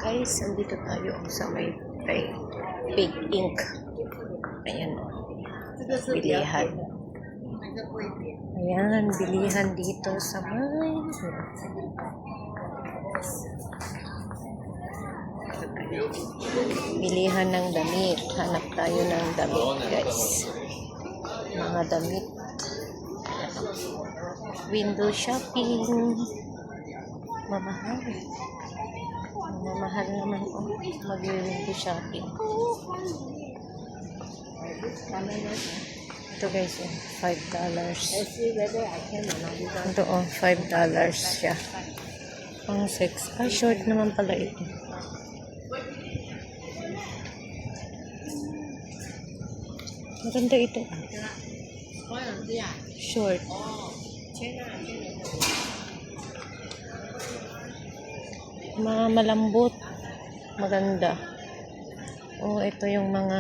Guys, andito tayo sa may Big Ink. Ayan o. Bilihan. Ayan, bilihan dito sa may... Bilihan ng damit. Hanap tayo ng damit, guys. Mga damit. Window shopping. Mamahal. Mamahal naman mag-window shopping. Ito guys, $5. Ito $5 siya. Pang sex. Short naman pala ito. Maganda ito. Short. Mga malambot. Maganda. Ito yung mga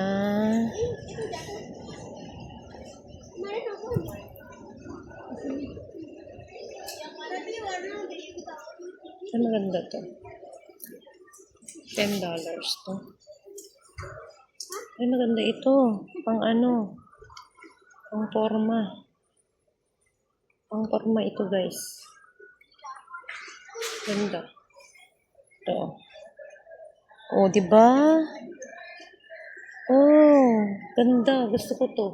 maganda to. $10 to. Maganda ito. Pang ano? Pang forma. Pang forma ito, guys. Ganda. Ito. Diba? Ganda. Gusto ko to.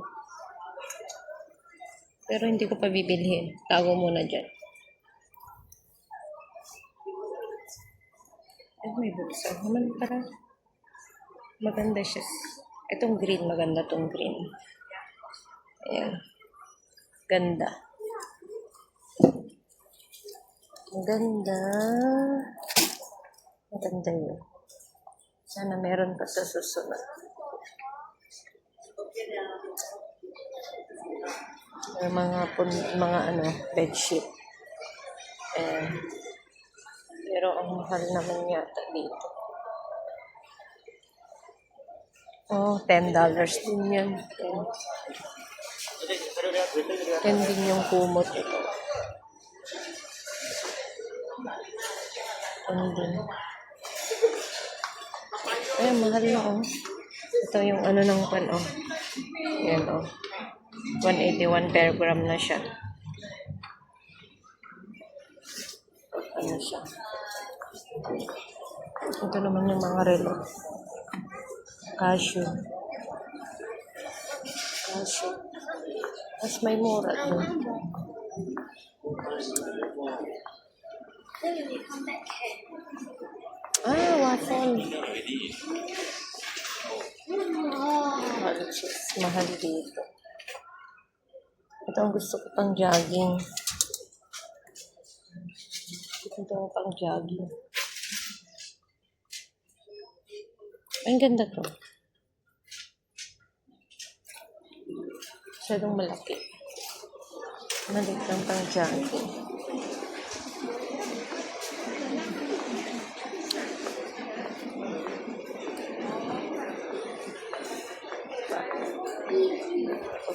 Pero hindi ko pa bibilhin. Tago muna dyan. May bulsa naman para. Maganda siya. Itong green. Maganda tong green. Ayan. Ganda. Ganda. Maganda yun. Sana meron pa sa susunod. Mga bedsheet. Pero ang mahal naman yata dito. $10 din yan. 10 din yung kumot ito. 10 din. Mahal na Ito yung ng pan Yan 181 per gram na siya. Siya. Ito naman yung mga relo. Cashew. Mas may mura doon. Waffle. Mahal dito. Ito ang gusto ko pang jogging. Ang ganda to. Masyadong malaki. Maliit lang pang jogging.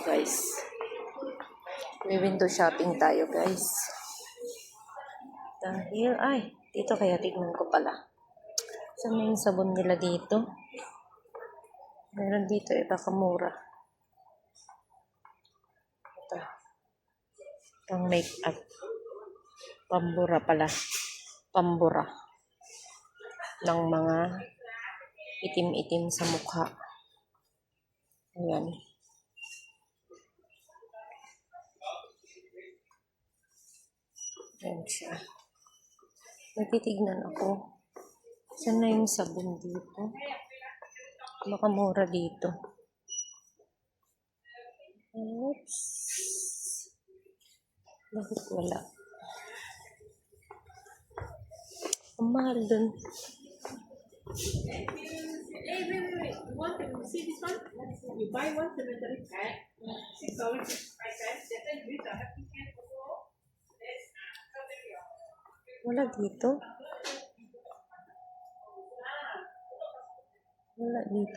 Guys. May window shopping tayo, guys. Dahil, dito kaya tignan ko pala. Saan na yung sabon nila dito? Meron dito, baka mura. Ito. Pang make-up. Pambura pala. Pambura. Ng mga itim-itim sa mukha. Ayan. Ayan siya. Natitignan ako. Saan na yung sabon dito? Baka mura dito. Oops. Bakit wala? Ang mahal dun. Wait. You want to see this one? You buy one cemetery pack, $6.65. That is with a happy can also. Wala dito.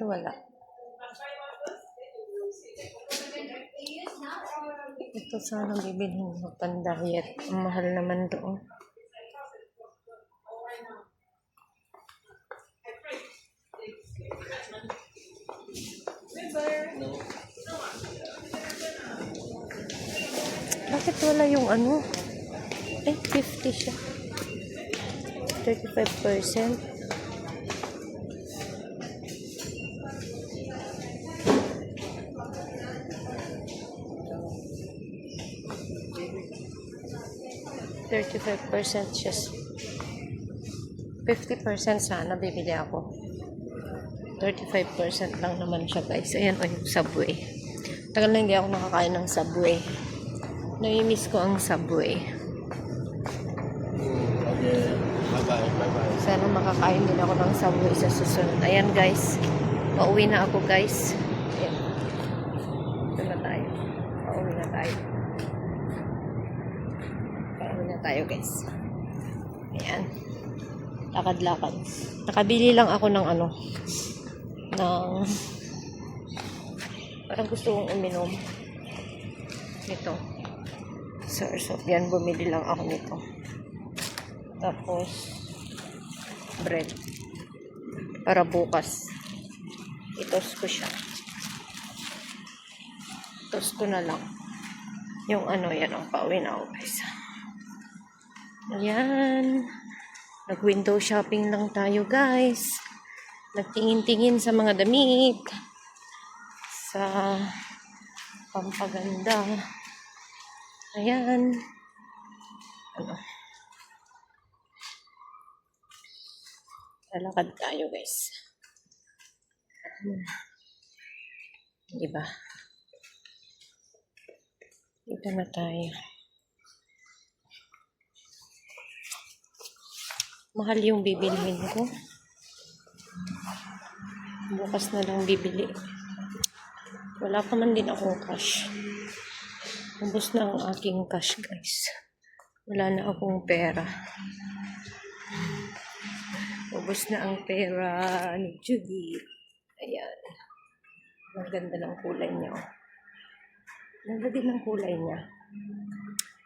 Wala. Ito sana bibilhin mo pang-diet. Ang mahal naman doon. Bakit wala yung ano? 50 siya. 35%. %35 siya. 50% sana bibili ako. 35% lang naman siya, guys. Ayan o yung Subway. Tagal na hindi ako nakakain ng Subway. Nami-miss ko ang Subway. Okay. Bye-bye. Sana makakain din ako ng Subway sa susunod. Ayan, guys. Pauwi na ako, guys. Ayan. Ito na tayo. Pauwi na tayo. Pauwi na tayo, guys. Ayan. Lakad-lakad. Nakabili lang ako ng ano, ng parang gusto kong uminom. Ito. So, yan, bumili lang ako nito. Tapos, bread. Para bukas. Itos ko siya. Itos ko na lang. Yung ano, yan ang pauwi na ako, guys. Ayan. Nag-window shopping lang tayo, guys. Nagtingin-tingin sa mga damit. Sa pampaganda. Ayan. Ano? Lalakad tayo, guys. Diba? Dito na tayo. Mahal yung bibilhin ko. Bukas na lang bibili. Wala pa man din akong cash. Ubus na ang aking cash, guys. Wala na akong pera. Ubus na ang pera ni Judy. Ayan. Ang ganda ng kulay niya. Oh. Ganda din ng kulay niya.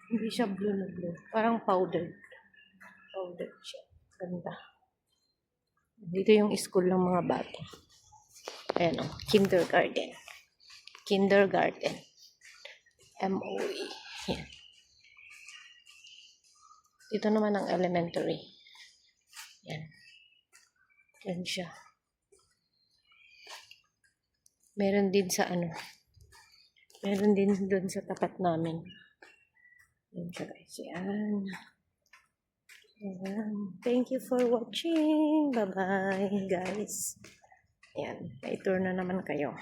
Hindi siya blue na blue. Parang powdered. Powdered siya. Ganda. Dito yung school ng mga bata. Ayan o. Kindergarten. Kindergarten. MOE. Yan. Dito naman ang elementary. Yan. Yan siya. Meron din sa ano. Meron din doon sa tapat namin. Yan siya, guys. Yan. Ayan. Thank you for watching. Bye-bye, guys. Ayan. May tour na naman kayo.